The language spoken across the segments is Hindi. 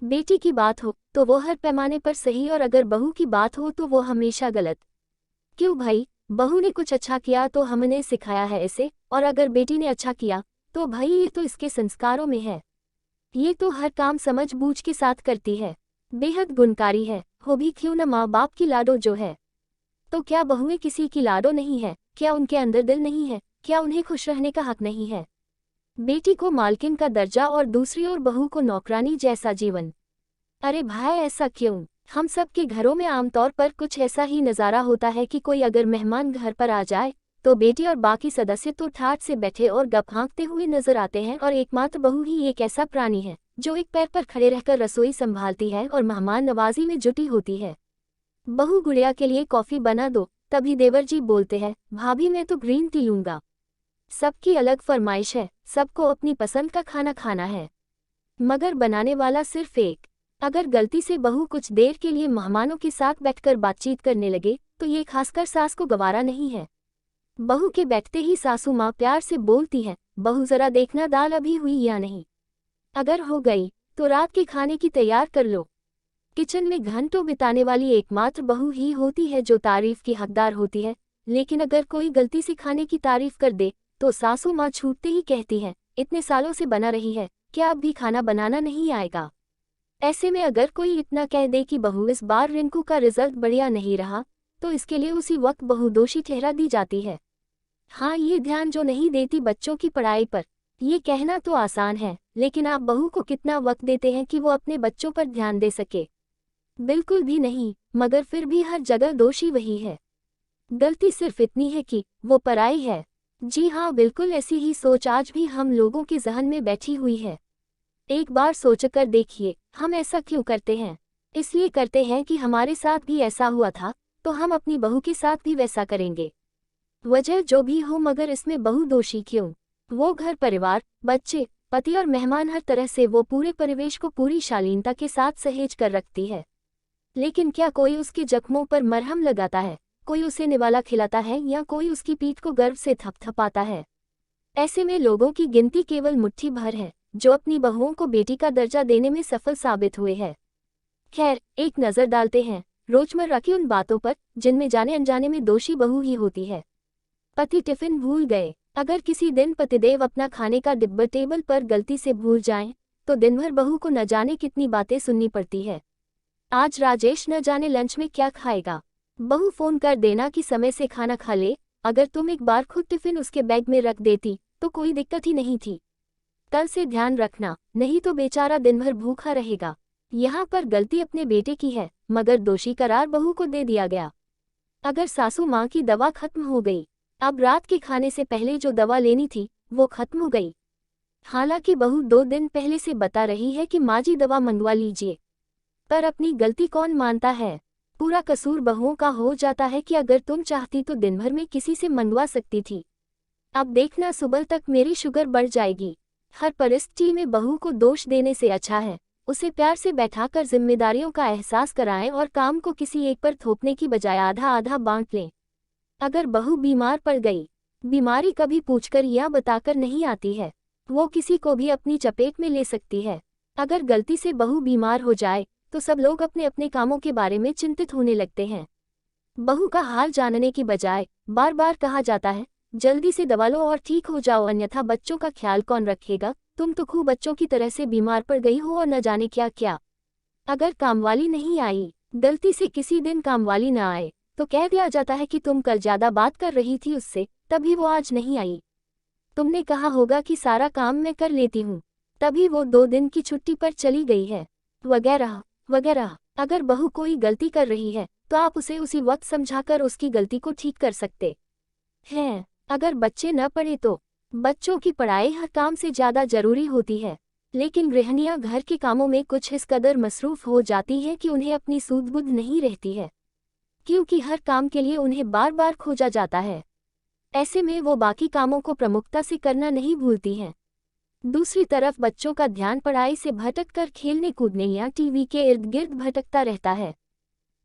बेटी की बात हो तो वो हर पैमाने पर सही, और अगर बहू की बात हो तो वो हमेशा गलत। क्यों भाई, बहू ने कुछ अच्छा किया तो हमने सिखाया है इसे, और अगर बेटी ने अच्छा किया तो भाई ये तो इसके संस्कारों में है। ये तो हर काम समझ बूझ के साथ करती है, बेहद गुणकारी है, हो भी क्यों न माँ बाप की लाडो जो है। तो क्या बहुएं किसी की लाडो नहीं है? क्या उनके अंदर दिल नहीं है? क्या उन्हें खुश रहने का हक नहीं है? बेटी को मालकिन का दर्जा और दूसरी ओर बहू को नौकरानी जैसा जीवन। अरे भाई ऐसा क्यों? हम सब के घरों में आमतौर पर कुछ ऐसा ही नज़ारा होता है कि कोई अगर मेहमान घर पर आ जाए तो बेटी और बाकी सदस्य तो ठाठ से बैठे और गप हाँकते हुए नजर आते हैं, और एकमात्र बहू ही एक ऐसा प्राणी है जो एक पैर पर खड़े रहकर रसोई संभालती है और मेहमान नवाजी में जुटी होती है। बहू गुड़िया के लिए कॉफी बना दो, तभी देवर जी बोलते हैं भाभी मैं तो ग्रीन टी लूंगा। सबकी अलग फरमाइश है, सबको अपनी पसंद का खाना खाना है, मगर बनाने वाला सिर्फ एक। अगर गलती से बहू कुछ देर के लिए मेहमानों के साथ बैठकर बातचीत करने लगे तो ये खासकर सास को गवारा नहीं है। बहू के बैठते ही सासू माँ प्यार से बोलती है, बहू जरा देखना दाल अभी हुई या नहीं, अगर हो गई तो रात के खाने की तैयार कर लो। किचन में घंटों बिताने वाली एकमात्र बहू ही होती है जो तारीफ की हकदार होती है, लेकिन अगर कोई गलती से खाने की तारीफ कर दे तो सासू माँ छूटते ही कहती है इतने सालों से बना रही है, क्या अब भी खाना बनाना नहीं आएगा। ऐसे में अगर कोई इतना कह दे कि बहू इस बार रिंकू का रिजल्ट बढ़िया नहीं रहा तो इसके लिए उसी वक्त बहू दोषी ठहरा दी जाती है। हाँ, ये ध्यान जो नहीं देती बच्चों की पढ़ाई पर। ये कहना तो आसान है, लेकिन आप बहू को कितना वक्त देते हैं कि वो अपने बच्चों पर ध्यान दे सके? बिल्कुल भी नहीं, मगर फिर भी हर जगह दोषी वही है। गलती सिर्फ इतनी है कि वो पराई है। जी हाँ, बिल्कुल ऐसी ही सोच आज भी हम लोगों के जहन में बैठी हुई है। एक बार सोचकर देखिए, हम ऐसा क्यों करते हैं? इसलिए करते हैं कि हमारे साथ भी ऐसा हुआ था तो हम अपनी बहू के साथ भी वैसा करेंगे। वजह जो भी हो, मगर इसमें बहू दोषी क्यों? वो घर परिवार, बच्चे, पति और मेहमान, हर तरह से वो पूरे परिवेश को पूरी शालीनता के साथ सहेज कर रखती है। लेकिन क्या कोई उसके जख्मों पर मरहम लगाता है? कोई उसे निवाला खिलाता है या कोई उसकी पीठ को गर्व से थपथपाता है? ऐसे में लोगों की गिनती केवल मुट्ठी भर है जो अपनी बहुओं को बेटी का दर्जा देने में सफल साबित हुए हैं। खैर, एक नज़र डालते हैं रोजमर्रा की उन बातों पर जिनमें जाने अनजाने में दोषी बहू ही होती है। पति टिफिन भूल गए। अगर किसी दिन पतिदेव अपना खाने का डिब्बा टेबल पर गलती से भूल जाएं, तो दिन भर बहू को न जाने कितनी बातें सुननी पड़ती है। आज राजेश न जाने लंच में क्या खाएगा। बहू फोन कर देना कि समय से खाना खा ले। अगर तुम एक बार खुद टिफिन उसके बैग में रख देती तो कोई दिक्कत ही नहीं थी। कल से ध्यान रखना, नहीं तो बेचारा दिन भर भूखा रहेगा। यहाँ पर गलती अपने बेटे की है, मगर दोषी करार बहू को दे दिया गया। अगर सासू माँ की दवा खत्म हो गई, अब रात के खाने से पहले जो दवा लेनी थी वो खत्म हो गई। हालांकि बहू 2 दिन पहले से बता रही है कि माँ जी दवा मंगवा लीजिए, पर अपनी गलती कौन मानता है? पूरा कसूर बहुओं का हो जाता है कि अगर तुम चाहती तो दिन भर में किसी से मंगवा सकती थी, अब देखना सुबह तक मेरी शुगर बढ़ जाएगी। हर परिस्थिति में बहू को दोष देने से अच्छा है उसे प्यार से बैठाकर जिम्मेदारियों का एहसास कराएं और काम को किसी एक पर थोपने की बजाय आधा आधा बांट लें। अगर बहू बीमार पड़ गई, बीमारी कभी पूछकर या बताकर नहीं आती है, वो किसी को भी अपनी चपेट में ले सकती है। अगर गलती से बहू बीमार हो जाए तो सब लोग अपने अपने कामों के बारे में चिंतित होने लगते हैं। बहू का हाल जानने की बजाय बार बार कहा जाता है जल्दी से दवा लो और ठीक हो जाओ, अन्यथा बच्चों का ख्याल कौन रखेगा? तुम तो खूब बच्चों की तरह से बीमार पड़ गई हो और न जाने क्या क्या। अगर कामवाली नहीं आई, गलती से किसी दिन कामवाली न आए, तो कह दिया जाता है कि तुम कल ज्यादा बात कर रही थी उससे, तभी वो आज नहीं आई। तुमने कहा होगा कि सारा काम मैं कर लेती हूँ, तभी वो 2 दिन की छुट्टी पर चली गई है, वगैरह वगैरह। अगर बहू कोई गलती कर रही है तो आप उसे उसी वक्त समझाकर उसकी गलती को ठीक कर सकते हैं। अगर बच्चे न पढ़े तो बच्चों की पढ़ाई हर काम से ज़्यादा जरूरी होती है, लेकिन गृहिणियां घर के कामों में कुछ इस कदर मसरूफ हो जाती हैं कि उन्हें अपनी सूझबूझ नहीं रहती है, क्योंकि हर काम के लिए उन्हें बार बार खोजा जाता है। ऐसे में वो बाकी कामों को प्रमुखता से करना नहीं भूलती हैं। दूसरी तरफ बच्चों का ध्यान पढ़ाई से भटककर खेलने कूदने या टीवी के इर्द गिर्द भटकता रहता है।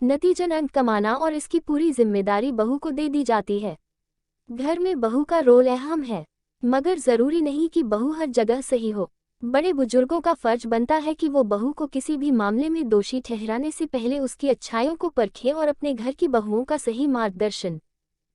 नतीजन अंक कमाना और इसकी पूरी जिम्मेदारी बहू को दे दी जाती है। घर में बहू का रोल अहम है, मगर जरूरी नहीं कि बहू हर जगह सही हो। बड़े बुजुर्गों का फर्ज बनता है कि वो बहू को किसी भी मामले में दोषी ठहराने से पहले उसकी अच्छाइयों को परखें और अपने घर की बहुओं का सही मार्गदर्शन